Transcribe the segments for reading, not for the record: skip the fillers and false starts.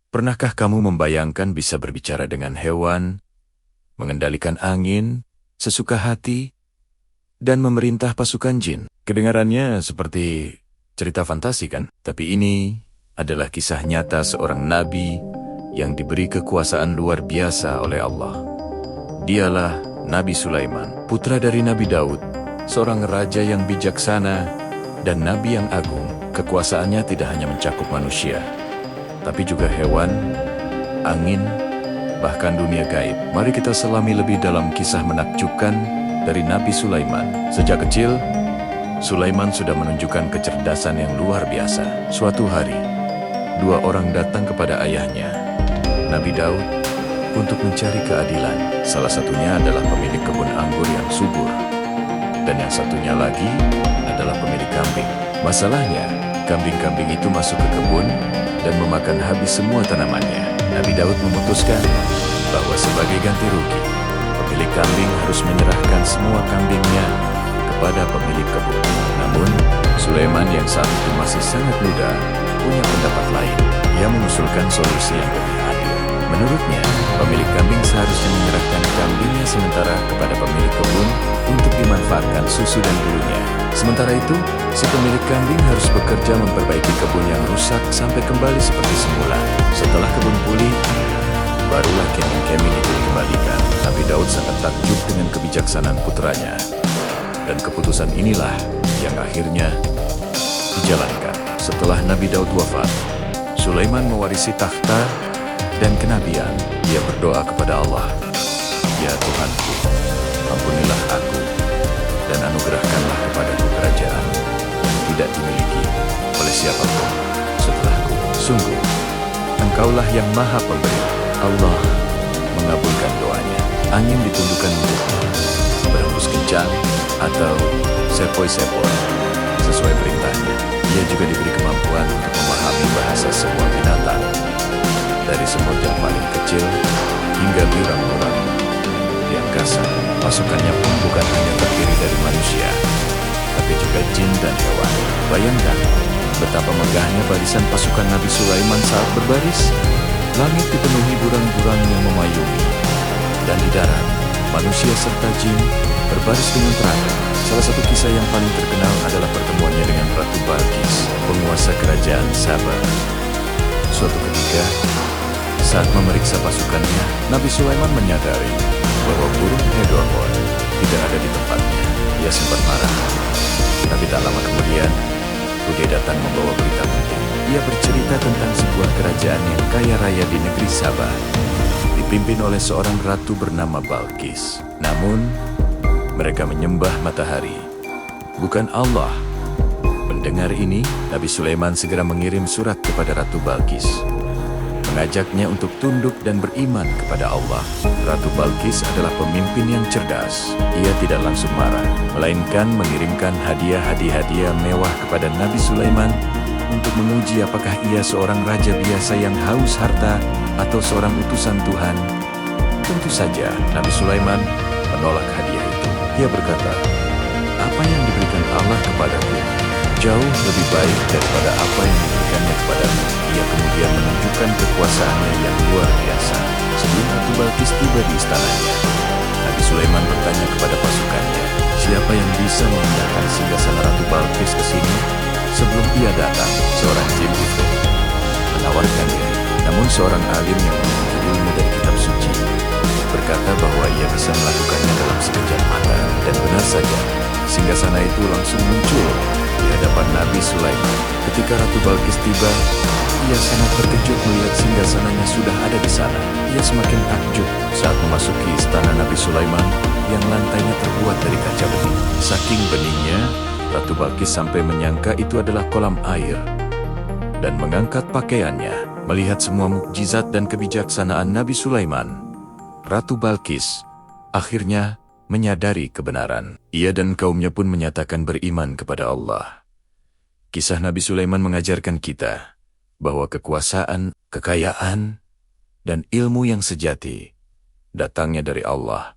Pernahkah kamu membayangkan bisa berbicara dengan hewan, mengendalikan angin, sesuka hati, dan memerintah pasukan jin? Kedengarannya seperti cerita fantasi kan? Tapi ini adalah kisah nyata seorang nabi yang diberi kekuasaan luar biasa oleh Allah. Dialah Nabi Sulaiman, putra dari Nabi Daud, seorang raja yang bijaksana dan nabi yang agung. Kekuasaannya tidak hanya mencakup manusia, tapi juga hewan, angin, bahkan dunia gaib. Mari kita selami lebih dalam kisah menakjubkan dari Nabi Sulaiman. Sejak kecil, Sulaiman sudah menunjukkan kecerdasan yang luar biasa. Suatu hari, dua orang datang kepada ayahnya, Nabi Daud, untuk mencari keadilan. Salah satunya adalah pemilik kebun anggur yang subur, dan yang satunya lagi adalah pemilik kambing. Masalahnya, kambing-kambing itu masuk ke kebun dan memakan habis semua tanamannya. Nabi Daud memutuskan bahwa sebagai ganti rugi, pemilik kambing harus menyerahkan semua kambingnya kepada pemilik kebun. Namun, Sulaiman yang saat itu masih sangat muda punya pendapat lain. Ia mengusulkan solusi yang lebih adil. Menurutnya, pemilik kambing seharusnya menyerahkan kambingnya sementara kepada pemilik kebun untuk dimanfaatkan susu dan bulunya. Sementara itu, si pemilik kambing harus bekerja memperbaiki kebun yang rusak sampai kembali seperti semula. Setelah kebun pulih, barulah kambing-kambing itu dikembalikan. Nabi Daud sangat takjub dengan kebijaksanaan putranya. Dan keputusan inilah yang akhirnya dijalankan. Setelah Nabi Daud wafat, Sulaiman mewarisi takhta dan kenabian. Ia berdoa kepada Allah, "Ya Tuhanku, ampunilah aku dan anugerahkanlah kepadaku kerajaan yang tidak dimiliki oleh siapapun setelahku. Sungguh, Engkaulah yang Maha Pemberi." Allah mengabulkan doanya. Angin ditundukkan untuknya, berhembus kencang atau sepoi-sepoi sesuai perintahnya. Ia juga diberi kemampuan untuk memahami bahasa semua binatang, dari semut yang paling kecil hingga birang-birang di angkasa. Pasukannya pun bukan hanya terdiri dari manusia, tapi juga jin dan hewan. Bayangkan betapa megahnya barisan pasukan Nabi Sulaiman saat berbaris. Langit dipenuhi burang-burang yang memayungi, dan di darat, manusia serta jin berbaris dengan teratur. Salah satu kisah yang paling terkenal adalah pertemuannya dengan Ratu Balqis, penguasa kerajaan Saba. Suatu ketika, saat memeriksa pasukannya, Nabi Sulaiman menyadari bahwa burung Hedorhon tidak ada di tempatnya. Ia sempat marah, tapi tak lama kemudian, Ude datang membawa berita penting. Ia bercerita tentang sebuah kerajaan yang kaya raya di negeri Sabah, dipimpin oleh seorang ratu bernama Balqis. Namun, mereka menyembah matahari, bukan Allah. Mendengar ini, Nabi Sulaiman segera mengirim surat kepada Ratu Balqis, mengajaknya untuk tunduk dan beriman kepada Allah. Ratu Balqis adalah pemimpin yang cerdas. Ia tidak langsung marah, melainkan mengirimkan hadiah mewah kepada Nabi Sulaiman untuk menguji apakah ia seorang raja biasa yang haus harta atau seorang utusan Tuhan. Tentu saja, Nabi Sulaiman menolak hadiah itu. Ia berkata, "Apa yang diberikan Allah kepadaku jauh lebih baik daripada apa yang diberikannya kepadamu." Ia kemudian menunjukkan kekuasaannya yang luar biasa. Sebelum Ratu Balqis tiba di istananya, Nabi Sulaiman bertanya kepada pasukannya, "Siapa yang bisa memindahkan singgasana Ratu Balqis ke sini?" Sebelum ia datang, seorang jin ifrit menawarkan diri. Namun seorang alim yang memiliki ilmu dari kitab suci berkata bahwa ia bisa melakukannya dalam sekejap mata. Dan benar saja, singgasana itu langsung muncul di hadapan Nabi Sulaiman. Ketika Ratu Balqis tiba, ia sangat terkejut melihat singgasananya sudah ada di sana. Ia semakin takjub saat memasuki istana Nabi Sulaiman yang lantainya terbuat dari kaca bening. Saking beningnya, Ratu Balqis sampai menyangka itu adalah kolam air dan mengangkat pakaiannya. Melihat semua mukjizat dan kebijaksanaan Nabi Sulaiman, Ratu Balqis akhirnya menyadari kebenaran. Ia dan kaumnya pun menyatakan beriman kepada Allah. Kisah Nabi Sulaiman mengajarkan kita bahwa kekuasaan, kekayaan, dan ilmu yang sejati datangnya dari Allah.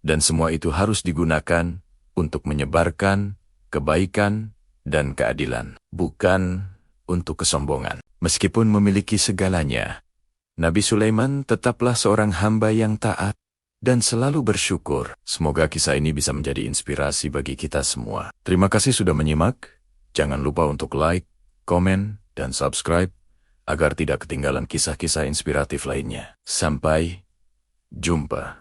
Dan semua itu harus digunakan untuk menyebarkan kebaikan dan keadilan, bukan untuk kesombongan. Meskipun memiliki segalanya, Nabi Sulaiman tetaplah seorang hamba yang taat dan selalu bersyukur. Semoga kisah ini bisa menjadi inspirasi bagi kita semua. Terima kasih sudah menyimak. Jangan lupa untuk like, komen, dan subscribe agar tidak ketinggalan kisah-kisah inspiratif lainnya. Sampai jumpa.